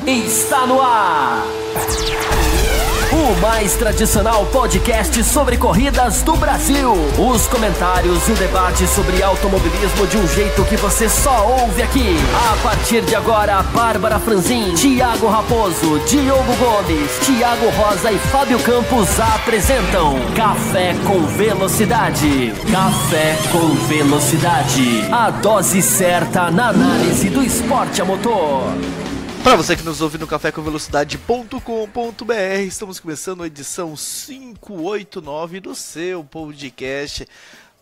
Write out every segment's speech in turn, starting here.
Está no ar! O mais tradicional podcast sobre corridas do Brasil. Os comentários e o debate sobre automobilismo de um jeito que você só ouve aqui. A partir de agora, Bárbara Franzin, Thiago Raposo, Diogo Gomes, Thiago Rosa e Fábio Campos apresentam Café com Velocidade. Café com Velocidade. A dose certa na análise do esporte a motor. Para você que nos ouve no cafécomvelocidade.com.br, estamos começando a edição 589 do seu podcast.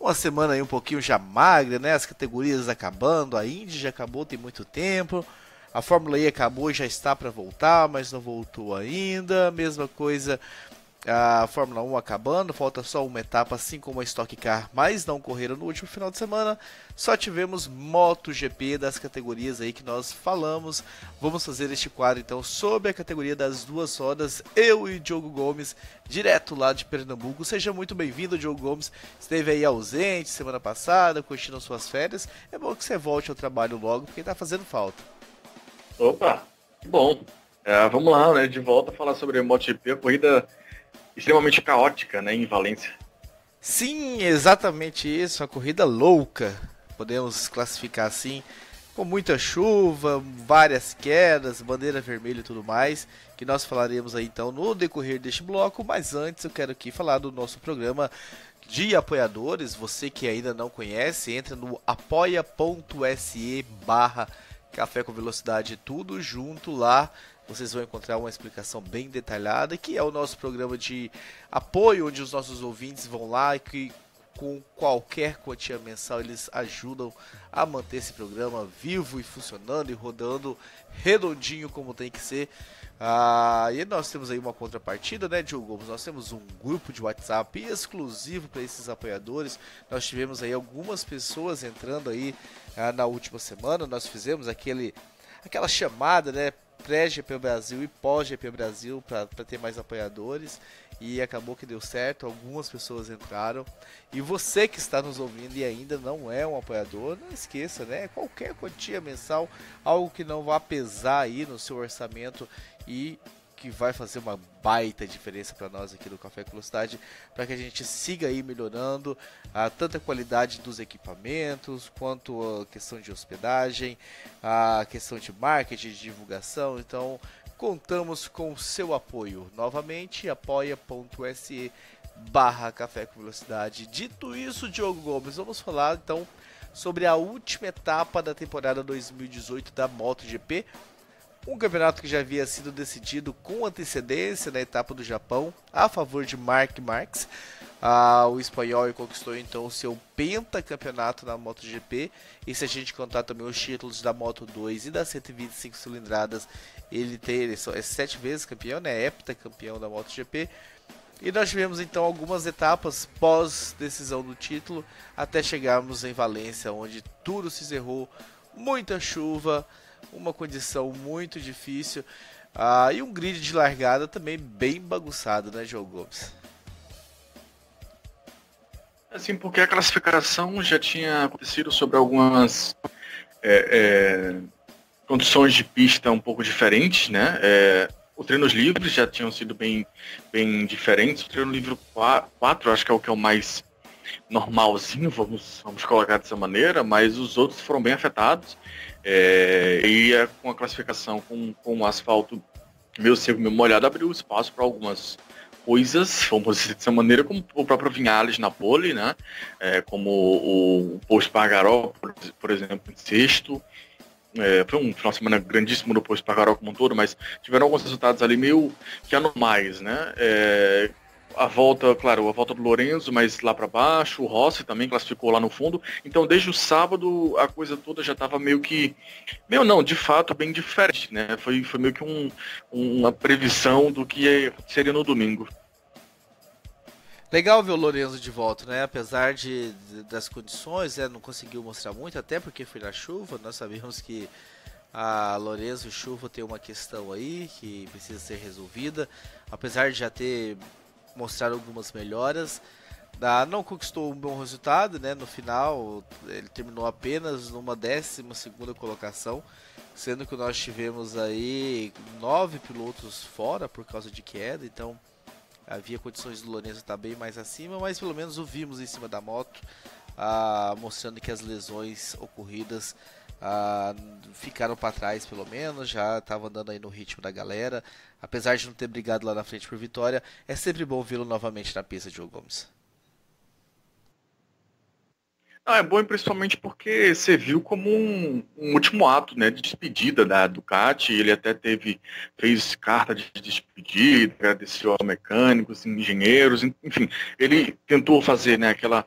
Uma semana aí um pouquinho já magra, né? As categorias acabando, a Indy já acabou tem muito tempo, a Fórmula E acabou e já está para voltar, mas não voltou ainda. Mesma coisa, a Fórmula 1 acabando, falta só uma etapa, assim como a Stock Car, mas não correram no último final de semana. Só tivemos MotoGP das categorias aí que nós falamos. Vamos fazer este quadro então sobre a categoria das duas rodas, eu e Diogo Gomes, direto lá de Pernambuco. Seja muito bem-vindo, Diogo Gomes. Esteve aí ausente semana passada, curtindo suas férias. É bom que você volte ao trabalho logo, porque tá fazendo falta. Opa, que bom. Vamos lá, né? De volta a falar sobre a MotoGP, a corrida extremamente caótica, né, em Valência. Sim, exatamente isso, uma corrida louca, podemos classificar assim, com muita chuva, várias quedas, bandeira vermelha e tudo mais, que nós falaremos aí então no decorrer deste bloco. Mas antes eu quero aqui falar do nosso programa de apoiadores. Você que ainda não conhece, entra no apoia.se/Café com Velocidade, tudo junto lá. Vocês vão encontrar uma explicação bem detalhada, que é o nosso programa de apoio, onde os nossos ouvintes vão lá e que com qualquer quantia mensal eles ajudam a manter esse programa vivo e funcionando e rodando redondinho como tem que ser. E nós temos aí uma contrapartida, né, Diogo Gomes? Nós temos um grupo de WhatsApp exclusivo para esses apoiadores. Nós tivemos aí algumas pessoas entrando aí na última semana. Nós fizemos aquela chamada, né, pré-GP Brasil e pós-GP Brasil para ter mais apoiadores, e acabou que deu certo, algumas pessoas entraram. E você que está nos ouvindo e ainda não é um apoiador, não esqueça, né, qualquer quantia mensal, algo que não vá pesar aí no seu orçamento e que vai fazer uma baita diferença para nós aqui do Café com Velocidade, para que a gente siga aí melhorando tanto a qualidade dos equipamentos, quanto a questão de hospedagem, a questão de marketing, de divulgação. Então, contamos com o seu apoio. Novamente, apoia.se/Café com Velocidade. Dito isso, Diogo Gomes, vamos falar então sobre a última etapa da temporada 2018 da MotoGP. Um campeonato que já havia sido decidido com antecedência na etapa do Japão, a favor de Marc Marques. O espanhol conquistou então o seu pentacampeonato na MotoGP. E se a gente contar também os títulos da Moto2 e das 125 cilindradas, ele é 7 vezes campeão, né? Heptacampeão da MotoGP. E nós tivemos então algumas etapas pós decisão do título, até chegarmos em Valência, onde tudo se encerrou, muita chuva, uma condição muito difícil, e um grid de largada também bem bagunçado, né, Diogo Gomes? Assim, porque a classificação já tinha acontecido sobre algumas condições de pista um pouco diferentes, né? Os treinos livres já tinham sido bem diferentes. O treino livre 4 acho que é o mais normalzinho, vamos colocar dessa maneira, mas os outros foram bem afetados. Com a classificação com o asfalto meio seco, meio molhado, abriu espaço para algumas coisas, vamos dizer dessa maneira, como o próprio Vinales na pole, né? Como o Pol Espargaró, por exemplo, em sexto. Foi um final de semana grandíssimo do Pol Espargaró como um todo, mas tiveram alguns resultados ali meio que anormais, né? A volta do Lorenzo, mas lá para baixo, o Rossi também classificou lá no fundo. Então, desde o sábado, a coisa toda já estava de fato, bem diferente, né? Foi meio que uma previsão do que seria no domingo. Legal ver o Lorenzo de volta, né? Apesar das condições, não conseguiu mostrar muito, até porque foi na chuva. Nós sabemos que a Lorenzo e chuva tem uma questão aí que precisa ser resolvida. Apesar de já ter mostrado algumas melhoras, não conquistou um bom resultado, né? No final, ele terminou apenas numa 12ª colocação. sendo que nós tivemos aí 9 pilotos fora por causa de queda, então havia condições do Lorenzo estar bem mais acima, mas pelo menos o vimos em cima da moto, mostrando que as lesões ocorridas ficaram para trás, pelo menos, já estava andando aí no ritmo da galera, apesar de não ter brigado lá na frente por vitória. É sempre bom vê-lo novamente na pista, Diogo Gomes. É bom principalmente porque você viu como um último ato, né, de despedida da Ducati. Ele até fez carta de despedida, agradeceu aos mecânicos, engenheiros, enfim, ele tentou fazer, né, aquela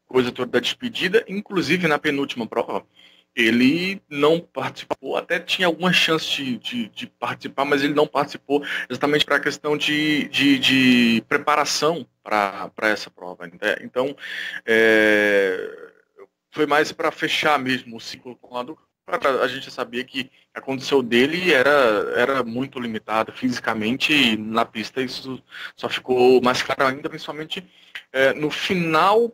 coisa toda da despedida. Inclusive na penúltima prova ele não participou, até tinha alguma chance de participar, mas ele não participou exatamente para a questão de preparação para essa prova. Então, foi mais para fechar mesmo o ciclo com a Ducati. A gente sabia que a condição dele era muito limitada fisicamente, e na pista isso só ficou mais claro ainda, principalmente no final,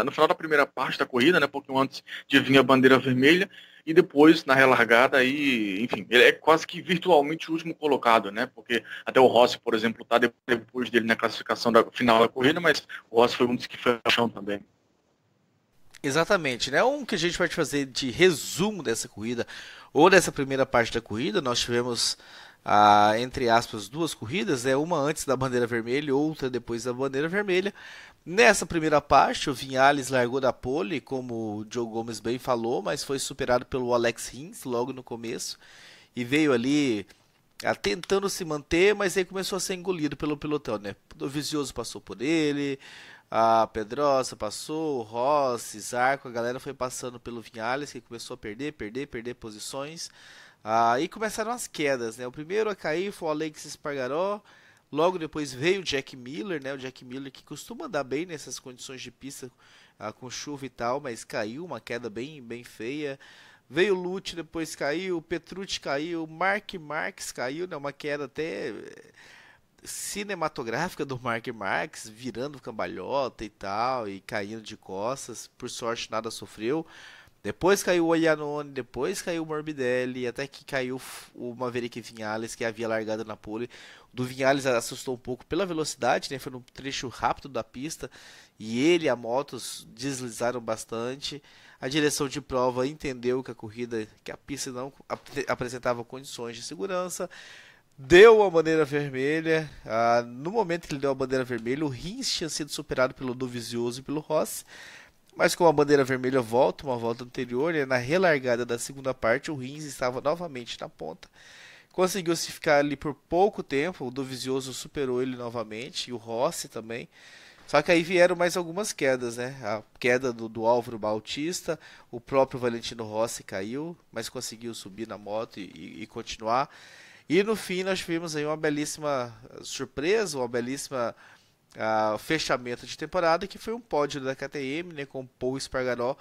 no final da primeira parte da corrida, né, pouquinho antes de vir a bandeira vermelha, e depois na relargada, aí, enfim, ele é quase que virtualmente o último colocado, né, porque até o Rossi, por exemplo, está depois dele na classificação final da corrida, mas o Rossi foi um dos que foi ao chão também. Exatamente, né? Um que a gente pode fazer de resumo dessa corrida, ou dessa primeira parte da corrida. Nós tivemos, entre aspas, duas corridas, né? Uma antes da bandeira vermelha e outra depois da bandeira vermelha. Nessa primeira parte, o Viñales largou da pole, como o Diogo Gomes bem falou, mas foi superado pelo Alex Rins logo no começo, e veio ali tentando se manter, mas aí começou a ser engolido pelo pelotão, né? O Vizioso passou por ele, a Pedrosa passou, o Rossi, Zarco, a galera foi passando pelo Viñales, que começou a perder posições. E começaram as quedas, né? O primeiro a cair foi o Alex Espargaró, logo depois veio o Jack Miller, né? O Jack Miller que costuma andar bem nessas condições de pista, com chuva e tal, mas caiu, uma queda bem feia. Veio o Lute, depois caiu, o Petrucci caiu, o Mark Marques caiu, né? Uma queda até cinematográfica do Mark Marques, virando cambalhota e tal, e caindo de costas. Por sorte nada sofreu. Depois caiu o Iannone, depois caiu o Morbidelli, até que caiu o Maverick Viñales, que havia largado na pole. O do Viñales assustou um pouco pela velocidade, né? Foi num trecho rápido da pista, e ele e a moto deslizaram bastante. A direção de prova entendeu que a pista não apresentava condições de segurança, deu a bandeira vermelha. No momento que ele deu a bandeira vermelha, o Rins tinha sido superado pelo Dovizioso e pelo Rossi, mas com a bandeira vermelha uma volta anterior, e na relargada da segunda parte, o Rins estava novamente na ponta. Conseguiu se ficar ali por pouco tempo, o Dovizioso superou ele novamente, e o Rossi também. Só que aí vieram mais algumas quedas, né? A queda do Álvaro Bautista, o próprio Valentino Rossi caiu, mas conseguiu subir na moto e continuar. E no fim nós tivemos aí uma belíssima surpresa, uma belíssima fechamento de temporada, que foi um pódio da KTM, né, com o Paul Espargaró,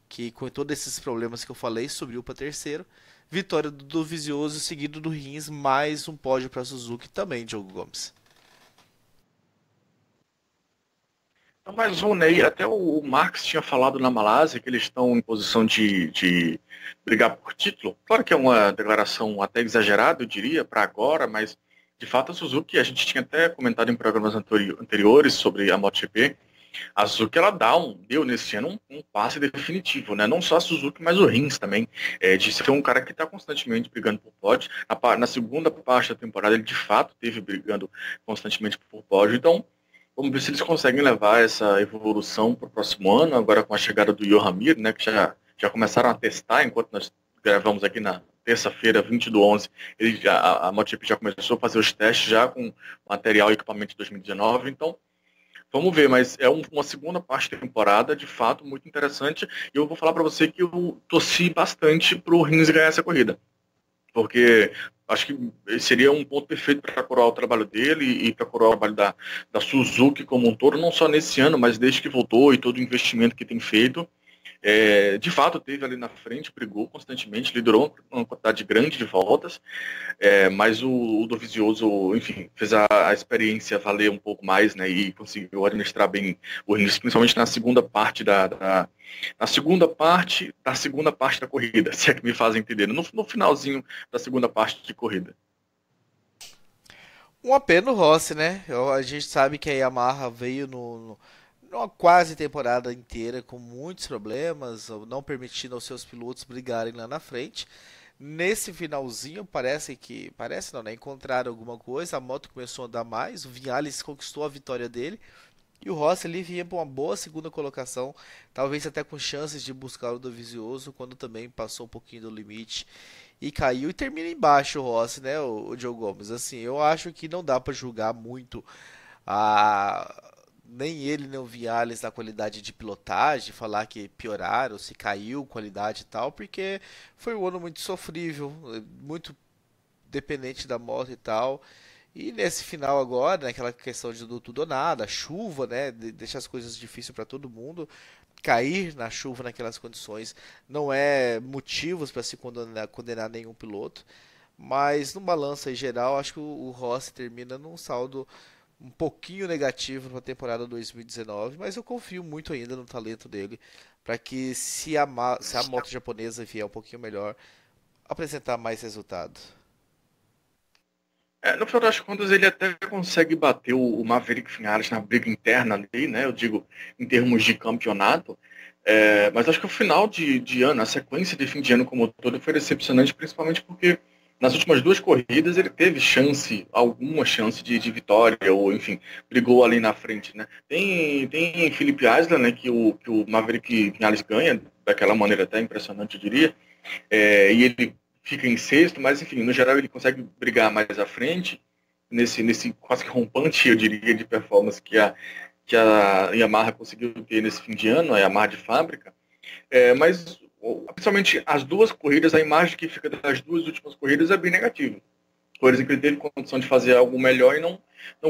que com todos esses problemas que eu falei, subiu para terceiro. Vitória do Dovizioso, seguido do Rins, mais um pódio para Suzuki também, Diogo Gomes. Mas o Ney, até o Marx tinha falado na Malásia que eles estão em posição de brigar por título. Claro que é uma declaração até exagerada, eu diria, para agora, mas de fato a Suzuki, a gente tinha até comentado em programas anteriores sobre a MotoGP, a Suzuki ela deu nesse ano um passe definitivo, né? Não só a Suzuki, mas o Rins também, de ser um cara que está constantemente brigando por pódio. Na segunda parte da temporada ele de fato esteve brigando constantemente por pódio, então vamos ver se eles conseguem levar essa evolução para o próximo ano, agora com a chegada do Johan Mir, né, que já começaram a testar, enquanto nós gravamos aqui na terça-feira, 20/11, a MotoGP já começou a fazer os testes já com material e equipamento de 2019, então vamos ver, mas é uma segunda parte da temporada, de fato, muito interessante, e eu vou falar para você que eu torci bastante para o Rins ganhar essa corrida, porque acho que seria um ponto perfeito para coroar o trabalho dele e para coroar o trabalho da Suzuki como um todo, não só nesse ano, mas desde que voltou e todo o investimento que tem feito. De fato, teve ali na frente, brigou constantemente, liderou uma quantidade grande de voltas, mas o Dovizioso, enfim, fez a experiência valer um pouco mais, né, e conseguiu administrar bem o início, principalmente na segunda parte na segunda parte da corrida, se é que me fazem entender, no finalzinho da segunda parte de corrida. Um AP no Rossi, né? A gente sabe que a Yamaha veio numa quase temporada inteira com muitos problemas, não permitindo aos seus pilotos brigarem lá na frente. Nesse finalzinho parece não, né? Encontraram alguma coisa, a moto começou a andar mais, o Viñales conquistou a vitória dele e o Rossi ali vinha para uma boa segunda colocação, talvez até com chances de buscar o Dovizioso, quando também passou um pouquinho do limite e caiu e termina embaixo o Rossi, né, o Joe Gomes. Assim, eu acho que não dá para julgar muito a nem ele nem o Viñales na qualidade de pilotagem, falar que pioraram, se caiu qualidade e tal, porque foi um ano muito sofrível, muito dependente da moto e tal. E nesse final agora, naquela questão de do tudo ou nada, chuva, né, deixa as coisas difíceis para todo mundo. Cair na chuva naquelas condições não é motivos para se condenar nenhum piloto. Mas no balanço aí geral, acho que o Rossi termina num saldo um pouquinho negativo para a temporada 2019, mas eu confio muito ainda no talento dele para que se a moto japonesa vier um pouquinho melhor, apresentar mais resultado. No final das contas, ele até consegue bater o Maverick Viñales na briga interna ali, né? Eu digo, em termos de campeonato. Mas acho que o final de ano, a sequência de fim de ano como todo, foi decepcionante, principalmente porque nas últimas duas corridas ele teve alguma chance de vitória, ou enfim, brigou ali na frente, né? Tem Phillip Island, né? Que o Maverick Viñales ganha, daquela maneira até impressionante, eu diria. E ele fica em sexto, mas enfim, no geral ele consegue brigar mais à frente, nesse quase que rompante, eu diria, de performance que a Yamaha conseguiu ter nesse fim de ano, a Yamaha de fábrica. Mas principalmente as duas corridas, a imagem que fica das duas últimas corridas é bem negativa. Por exemplo, ele teve condição de fazer algo melhor e não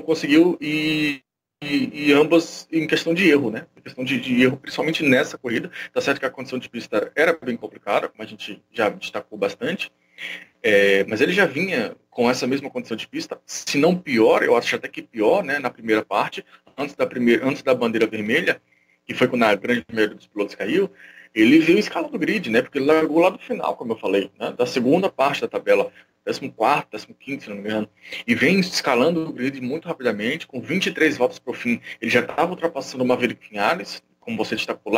conseguiu, e ambas em questão de erro, né? Em questão de erro, principalmente nessa corrida. Tá certo que a condição de pista era bem complicada, como a gente já destacou bastante, mas ele já vinha com essa mesma condição de pista, se não pior, eu acho até que pior, né? Na primeira parte, antes da bandeira vermelha, que foi quando a grande maioria dos pilotos caiu, ele veio escalando o grid, né? Porque ele largou lá do final, como eu falei, né? Da segunda parte da tabela, 14º, 15º, se não me engano, e vem escalando o grid muito rapidamente, com 23 voltas para o fim. Ele já estava ultrapassando o Maverick Viñales, como você destacou,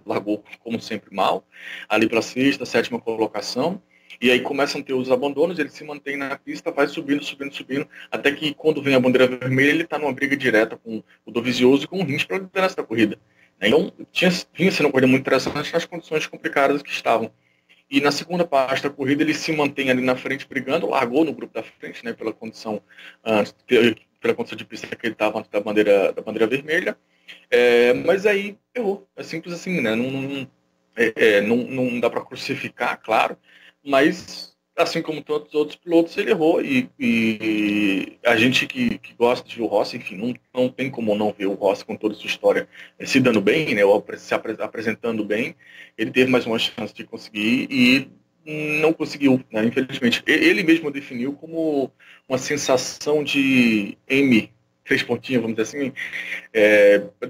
largou como sempre mal, ali para a sexta, sétima colocação, e aí começam a ter os abandonos, ele se mantém na pista, vai subindo, até que quando vem a bandeira vermelha, ele está numa briga direta com o Dovizioso e com o Rins para a liderança da corrida. Então, vinha sendo uma corrida muito interessante nas condições complicadas que estavam. E na segunda parte da corrida ele se mantém ali na frente brigando, largou no grupo da frente, né, pela condição de pista que ele estava antes da bandeira vermelha, mas aí errou, é simples assim, né, não dá para crucificar, claro, mas assim como todos os outros pilotos, ele errou, e a gente que gosta de ver o Rossi, enfim, não tem como não ver o Rossi com toda a sua história se dando bem, né, ou se apresentando bem. Ele teve mais uma chance de conseguir e não conseguiu, né, infelizmente. Ele mesmo definiu como uma sensação de M, 3 pontinhos, vamos dizer assim.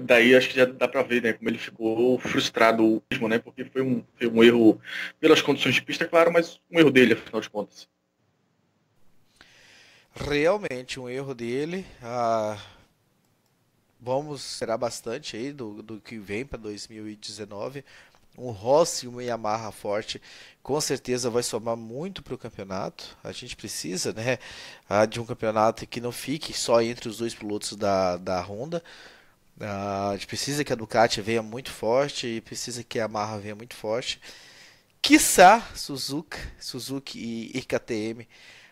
Daí acho que já dá para ver, né, como ele ficou frustrado mesmo, né, porque foi um erro pelas condições de pista, claro, mas um erro dele, afinal de contas. Realmente um erro dele. Vamos esperar bastante aí do que vem para 2019. Um Rossi e uma Yamaha forte com certeza vai somar muito para o campeonato. A gente precisa, né, de um campeonato que não fique só entre os dois pilotos da Honda. A gente precisa que a Ducati venha muito forte e precisa que a Yamaha venha muito forte. Quiçá Suzuki e KTM,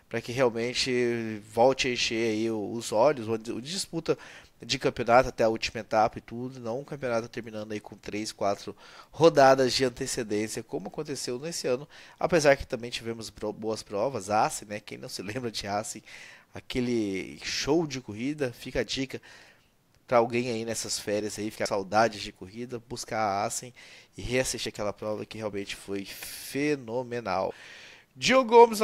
para que realmente volte a encher aí os olhos, o disputa de campeonato até a última etapa e tudo, não um campeonato terminando aí com 3, 4 rodadas de antecedência, como aconteceu nesse ano, apesar que também tivemos boas provas, Assen, né, quem não se lembra de Assen, aquele show de corrida, fica a dica, para alguém aí nessas férias aí, ficar com saudades de corrida, buscar a Assen e reassistir aquela prova que realmente foi fenomenal. Diogo Gomes,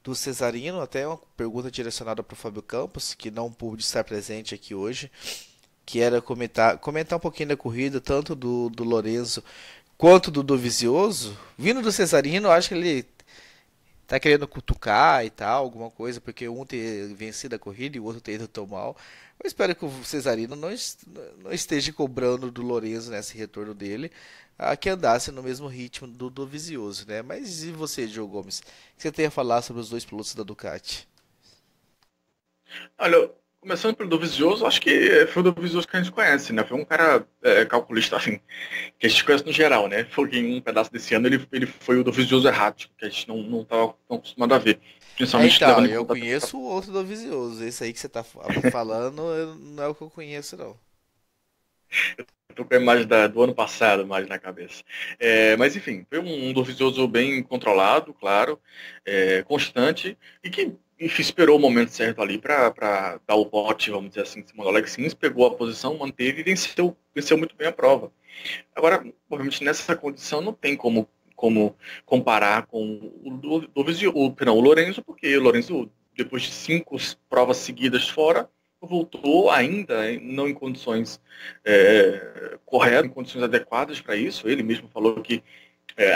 do Cesarino, até uma pergunta direcionada para o Fábio Campos, que não pôde estar presente aqui hoje, que era comentar um pouquinho da corrida, tanto do Lorenzo quanto do Dovizioso. Vindo do Cesarino, eu acho que ele tá querendo cutucar e tal, alguma coisa, porque um ter vencido a corrida e o outro ter ido tão mal. Eu espero que o Cesarino não esteja cobrando do Lorenzo nesse retorno dele, que andasse no mesmo ritmo do Dovizioso, né? Mas e você, Diogo Gomes? O que você tem a falar sobre os dois pilotos da Ducati? Olha, começando pelo Dovizioso, acho que foi o Dovizioso que a gente conhece, né? Foi um cara calculista, assim, que a gente conhece no geral, né? Foi em um pedaço desse ano, ele foi o Dovizioso errático, que a gente não estava tão acostumado a ver. Principalmente Então, eu conheço o outro Dovizioso. Esse aí que você tá falando não é o que eu conheço, não. Estou com a imagem do ano passado mais na cabeça. Mas enfim, foi um Dovizioso bem controlado, claro, constante, e que enfim, esperou o momento certo ali para dar o bote, vamos dizer assim, em cima do Alex Rins, pegou a posição, manteve e venceu muito bem a prova. Agora, obviamente, nessa condição não tem como comparar com o Lorenzo, porque o Lorenzo, depois de 5 provas seguidas fora, voltou ainda não em condições corretas, em condições adequadas para isso. Ele mesmo falou que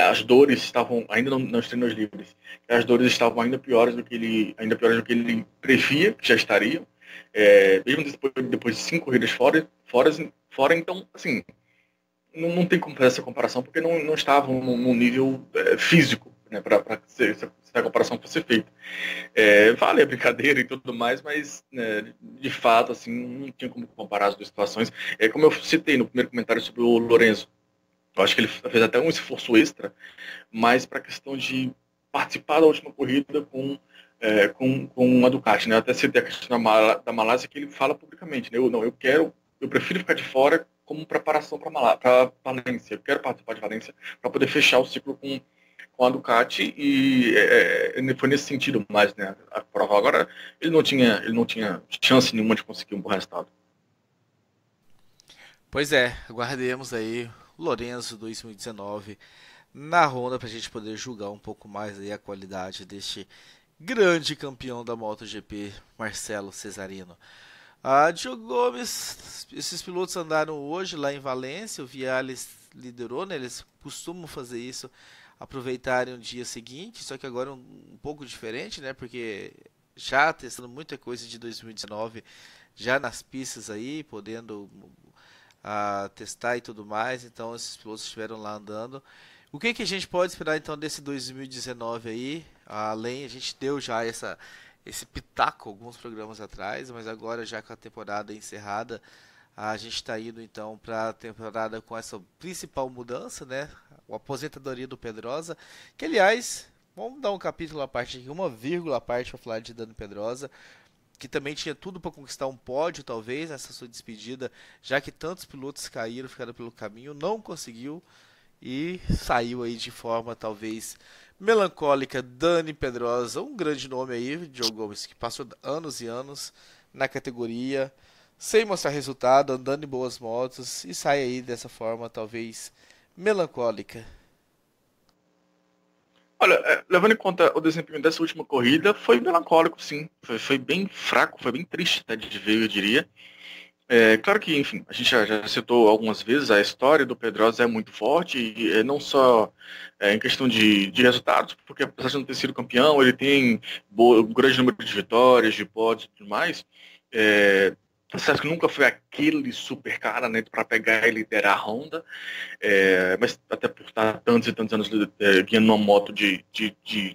as dores estavam ainda nos treinos livres, as dores estavam ainda piores do que ele previa que já estariam, mesmo depois de 5 corridas fora, então assim não tem como fazer essa comparação porque não estavam num nível físico, né, para ser a comparação para ser feita. Vale a brincadeira e tudo mais, mas de fato assim não tinha como comparar as duas situações. Como eu citei no primeiro comentário sobre o Lorenzo, eu acho que ele fez até um esforço extra, mas para a questão de participar da última corrida com a Ducati, né? Eu até citei a questão da Malásia, que ele fala publicamente, né? Eu prefiro ficar de fora como preparação para Valência. Eu quero participar de Valência para poder fechar o ciclo com a Ducati, e foi nesse sentido mais, né, a prova. Agora ele não tinha chance nenhuma de conseguir um bom resultado. Pois é, aguardemos aí o Lorenzo 2019 na Honda para a gente poder julgar um pouco mais aí a qualidade deste grande campeão da MotoGP, Marcelo Cesarino. Diogo Gomes, esses pilotos andaram hoje lá em Valência, o Viales liderou, né? Eles costumam fazer isso, aproveitarem o dia seguinte, só que agora um pouco diferente, né? Porque já testando muita coisa de 2019 já nas pistas aí, podendo testar e tudo mais, então esses pilotos estiveram lá andando. O que a gente pode esperar então desse 2019 aí? Além, a gente deu já esse pitaco alguns programas atrás, mas agora já com a temporada encerrada, a gente está indo então para a temporada com essa principal mudança, né? A aposentadoria do Pedrosa, que aliás, vamos dar um capítulo à parte aqui, uma vírgula à parte para falar de Dani Pedrosa, que também tinha tudo para conquistar um pódio, talvez, nessa sua despedida, já que tantos pilotos caíram, ficaram pelo caminho, não conseguiu e saiu aí de forma talvez melancólica. Dani Pedrosa, um grande nome aí, Diogo Gomes, que passou anos e anos na categoria, sem mostrar resultado, andando em boas motos e sai aí dessa forma talvez melancólica. Olha, levando em conta o desempenho dessa última corrida, foi melancólico, sim. Foi bem fraco, foi bem triste até de ver, eu diria. Claro que, enfim, a gente já citou algumas vezes, a história do Pedrosa é muito forte, e não só em questão de resultados, porque apesar de não ter sido campeão, ele tem um grande número de vitórias, de pódios e tudo mais. Tá certo que nunca foi aquele super cara, né, para pegar e liderar a Honda, mas até por estar tantos e tantos anos guiando uma moto de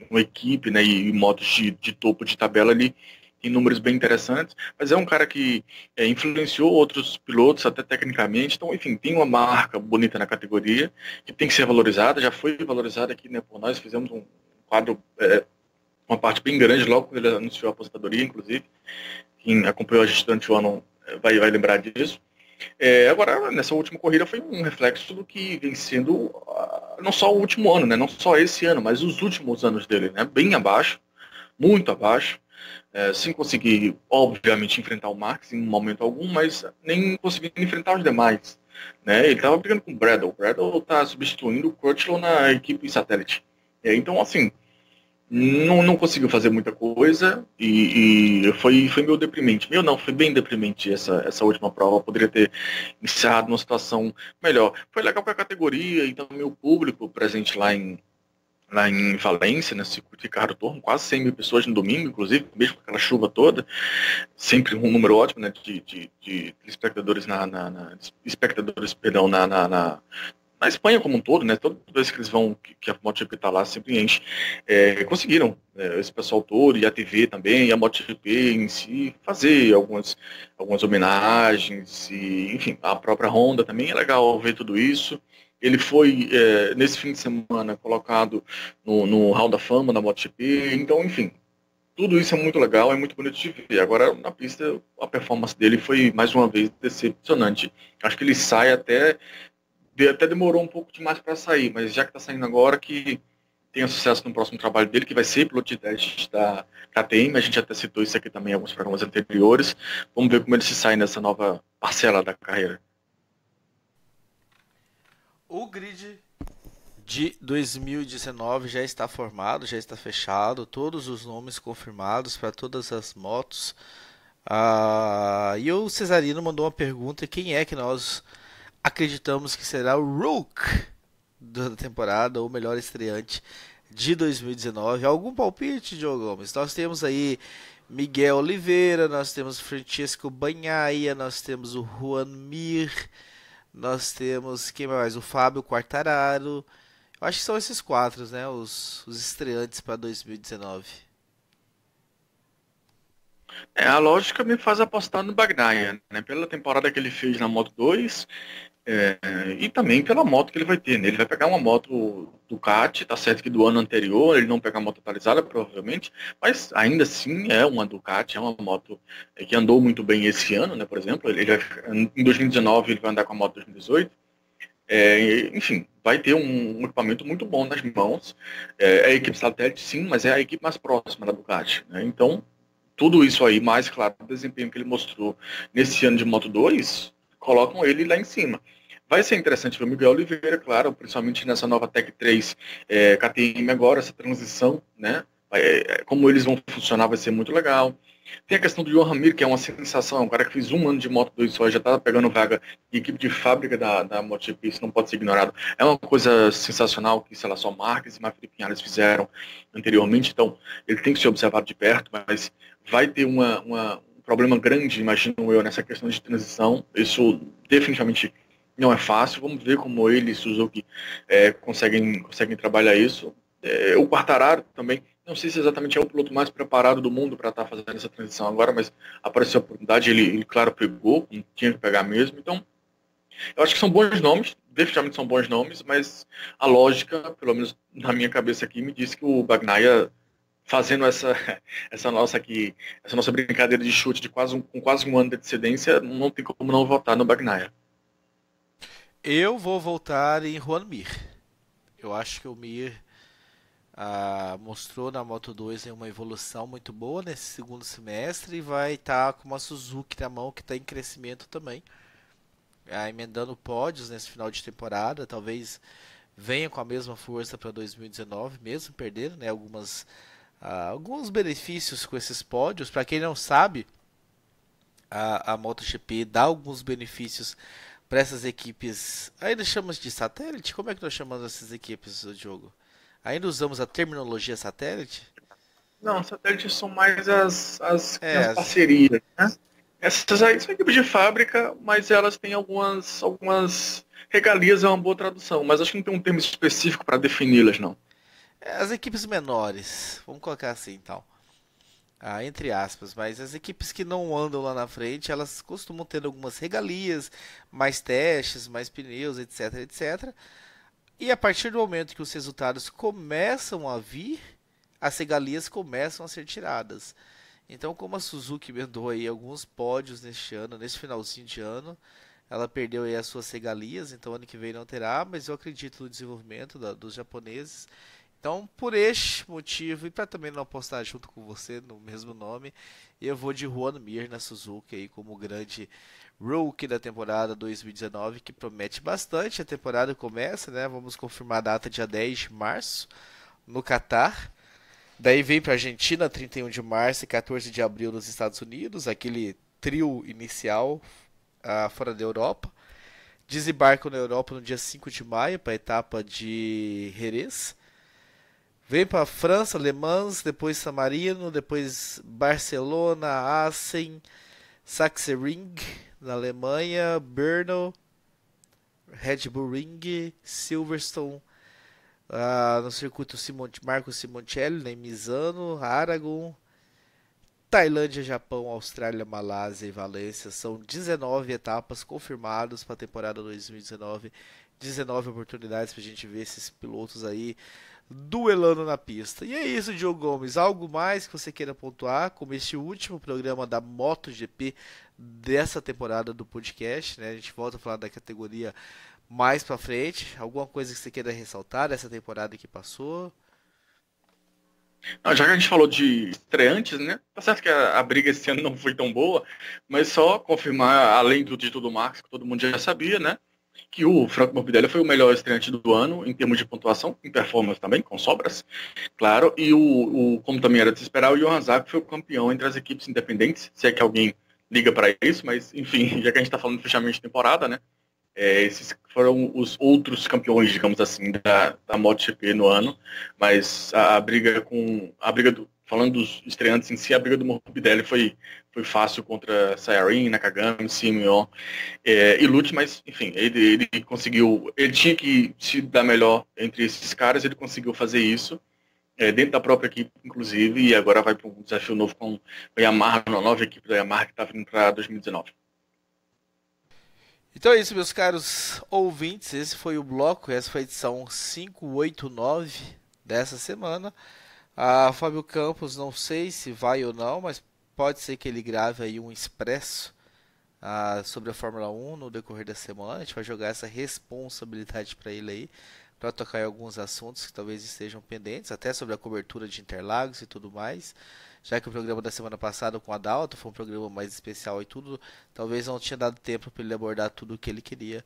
uma equipe, né, e motos de topo de tabela ali, tem números bem interessantes, mas é um cara que influenciou outros pilotos até tecnicamente, então, enfim, tem uma marca bonita na categoria, que tem que ser valorizada, já foi valorizada aqui, né, por nós, fizemos um quadro, uma parte bem grande logo quando ele anunciou a aposentadoria, inclusive. Quem acompanhou a gente durante o ano vai lembrar disso. Agora, nessa última corrida foi um reflexo do que vem sendo não só o último ano, né, não só esse ano, mas os últimos anos dele, né, bem abaixo, muito abaixo. sem conseguir, obviamente, enfrentar o Marques em momento algum, mas nem conseguindo enfrentar os demais. Né? Ele estava brigando com o Bradle. O Bradle está substituindo o Crutchlow na equipe satélite. Então, assim, não conseguiu fazer muita coisa e foi meio deprimente. Meu não, foi bem deprimente essa última prova. Poderia ter encerrado numa situação melhor. Foi legal com a categoria e também o público presente lá em Valência, né, circuito Ricardo Tormo, quase 100 mil pessoas no domingo, inclusive, mesmo com aquela chuva toda, sempre um número ótimo, né, de espectadores espectadores, perdão, na Espanha como um todo, né, toda vez que eles vão, que a MotoGP está lá, sempre enche, conseguiram, esse pessoal todo, e a TV também, e a MotoGP em si, fazer algumas homenagens, e, enfim, a própria Honda também, é legal ver tudo isso. Ele foi, nesse fim de semana, colocado no Hall da Fama da MotoGP. Então, enfim, tudo isso é muito legal, é muito bonito de ver. Agora, na pista, a performance dele foi, mais uma vez, decepcionante. Acho que ele sai até demorou um pouco demais para sair, mas já que está saindo agora, que tenha sucesso no próximo trabalho dele, que vai ser piloto de teste da KTM. A gente até citou isso aqui também em alguns programas anteriores. Vamos ver como ele se sai nessa nova parcela da carreira. O grid de 2019 já está formado, já está fechado, todos os nomes confirmados para todas as motos. E o Cesarino mandou uma pergunta: quem é que nós acreditamos que será o Rook da temporada, ou melhor estreante de 2019? Algum palpite, Diogo Gomes? Nós temos aí Miguel Oliveira, nós temos Francesco Bagnaia, nós temos o Juan Mir, nós temos, quem mais? O Fábio Quartararo. Eu acho que são esses quatro, né? Os estreantes para 2019. A lógica me faz apostar no Bagnaia, né? Pela temporada que ele fez na Moto 2, e também pela moto que ele vai ter, né? Ele vai pegar uma moto Ducati, tá certo que do ano anterior ele não pega uma moto atualizada, provavelmente, mas ainda assim é uma Ducati, é uma moto que andou muito bem esse ano, né? Por exemplo, em 2019 ele vai andar com a moto 2018. Enfim, vai ter um equipamento muito bom nas mãos. É a equipe satélite, sim, mas é a equipe mais próxima da Ducati, né? Então, tudo isso aí, mais claro, o desempenho que ele mostrou nesse ano de Moto 2, colocam ele lá em cima. Vai ser interessante ver o Miguel Oliveira, claro, principalmente nessa nova Tech 3 KTM agora, essa transição, né? Como eles vão funcionar vai ser muito legal. Tem a questão do Johan Mir, que é uma sensação, um cara que fez um ano de Moto 2 só, já está pegando vaga de equipe de fábrica da MotoGP, isso não pode ser ignorado. É uma coisa sensacional que, sei lá, só Marques e Maverick Vinales fizeram anteriormente, então ele tem que ser observado de perto, mas vai ter um problema grande, imagino eu, nessa questão de transição. Isso definitivamente não é fácil. Vamos ver como ele e Suzuki conseguem trabalhar isso. O Quartararo também, não sei se exatamente é o piloto mais preparado do mundo para estar fazendo essa transição agora, mas apareceu a oportunidade, ele claro, pegou, tinha que pegar mesmo. Então, eu acho que são bons nomes, definitivamente são bons nomes, mas a lógica, pelo menos na minha cabeça aqui, me diz que o Bagnaia, fazendo essa nossa brincadeira de chute com quase um ano de antecedência, não tem como não votar no Bagnaia. Eu vou votar em Juan Mir. Eu acho que o Mir mostrou na Moto 2 uma evolução muito boa nesse segundo semestre e vai estar com uma Suzuki na mão que está em crescimento também, emendando pódios nesse final de temporada. Talvez venha com a mesma força para 2019, mesmo perdendo, né, alguns benefícios com esses pódios. Para quem não sabe, a MotoGP dá alguns benefícios para essas equipes. Ainda chamamos de satélite? Como é que nós chamamos essas equipes, Diogo? Ainda usamos a terminologia satélite? Não, satélites são mais as parcerias, né? Essas aí são equipes de fábrica, mas elas têm algumas regalias, é uma boa tradução, mas acho que não tem um termo específico para defini-las, não. As equipes menores, vamos colocar assim então. Entre aspas, mas as equipes que não andam lá na frente, elas costumam ter algumas regalias, mais testes, mais pneus, etc, etc. E a partir do momento que os resultados começam a vir, as regalias começam a ser tiradas. Então, como a Suzuki emendou aí alguns pódios neste ano, nesse finalzinho de ano, ela perdeu aí as suas regalias, então ano que vem não terá, mas eu acredito no desenvolvimento dos japoneses. Então, por este motivo, e para também não apostar junto com você no mesmo nome, eu vou de Juan Mir na Suzuki aí como grande rookie da temporada 2019, que promete bastante. A temporada começa, né? Vamos confirmar a data dia 10 de março no Catar. Daí vem para a Argentina 31 de março e 14 de abril nos Estados Unidos, aquele trio inicial fora da Europa. Desembarcam na Europa no dia 5 de maio para a etapa de Jerez. Vem para França, Le Mans, depois San Marino, depois Barcelona, Assen, Sachsenring na Alemanha, Brno, Red Bull Ring, Silverstone, no circuito Marco Simoncelli, em Misano, Aragon, Tailândia, Japão, Austrália, Malásia e Valência. São 19 etapas confirmadas para a temporada 2019. 19 oportunidades para a gente ver esses pilotos aí duelando na pista. E é isso, Diogo Gomes. Algo mais que você queira pontuar como este último programa da MotoGP dessa temporada do podcast, né? A gente volta a falar da categoria mais para frente. Alguma coisa que você queira ressaltar dessa temporada que passou? Não, já que a gente falou de estreantes, né? Tá certo que a briga esse ano não foi tão boa, mas só confirmar, além do título do Max, que todo mundo já sabia, né? Que o Franco Morbidelli foi o melhor estreante do ano em termos de pontuação, em performance também, com sobras, claro. E como também era de se esperar, o Johan Zarco foi o campeão entre as equipes independentes, se é que alguém liga para isso, mas enfim, já que a gente está falando de fechamento de temporada, né? Esses foram os outros campeões, digamos assim, da MotoGP no ano, mas falando dos estreantes em si, a briga do Morbidelli foi fácil contra Sayarin, Nakagami, Simeon e Lutz, mas enfim, ele conseguiu, ele tinha que se dar melhor entre esses caras, ele conseguiu fazer isso dentro da própria equipe, inclusive, e agora vai para um desafio novo com a Yamaha, uma nova equipe da Yamaha que está vindo para 2019. Então é isso, meus caros ouvintes, esse foi o bloco, essa foi a edição 589 dessa semana. Fábio Campos, não sei se vai ou não, mas pode ser que ele grave aí um expresso sobre a Fórmula 1 no decorrer da semana. A gente vai jogar essa responsabilidade para ele aí, para tocar em alguns assuntos que talvez estejam pendentes, até sobre a cobertura de Interlagos e tudo mais. Já que o programa da semana passada com o Adalto foi um programa mais especial e tudo, talvez não tinha dado tempo para ele abordar tudo o que ele queria.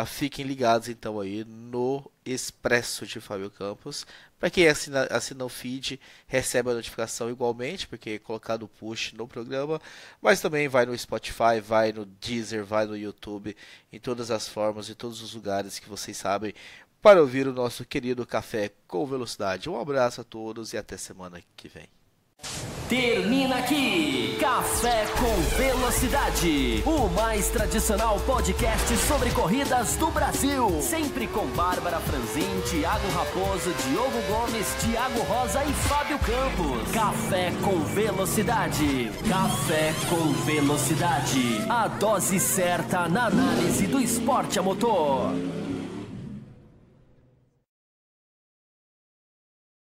Fiquem ligados então aí no Expresso de Fábio Campos. Para quem assina o feed, recebe a notificação igualmente, porque é colocado o push no programa, mas também vai no Spotify, vai no Deezer, vai no YouTube, em todas as formas e todos os lugares que vocês sabem, para ouvir o nosso querido Café com Velocidade. Um abraço a todos e até semana que vem. Termina aqui Café com Velocidade, o mais tradicional podcast sobre corridas do Brasil. Sempre com Bárbara Franzin, Thiago Raposo, Diogo Gomes, Thiago Rosa e Fábio Campos. Café com Velocidade. Café com Velocidade. A dose certa na análise do esporte a motor.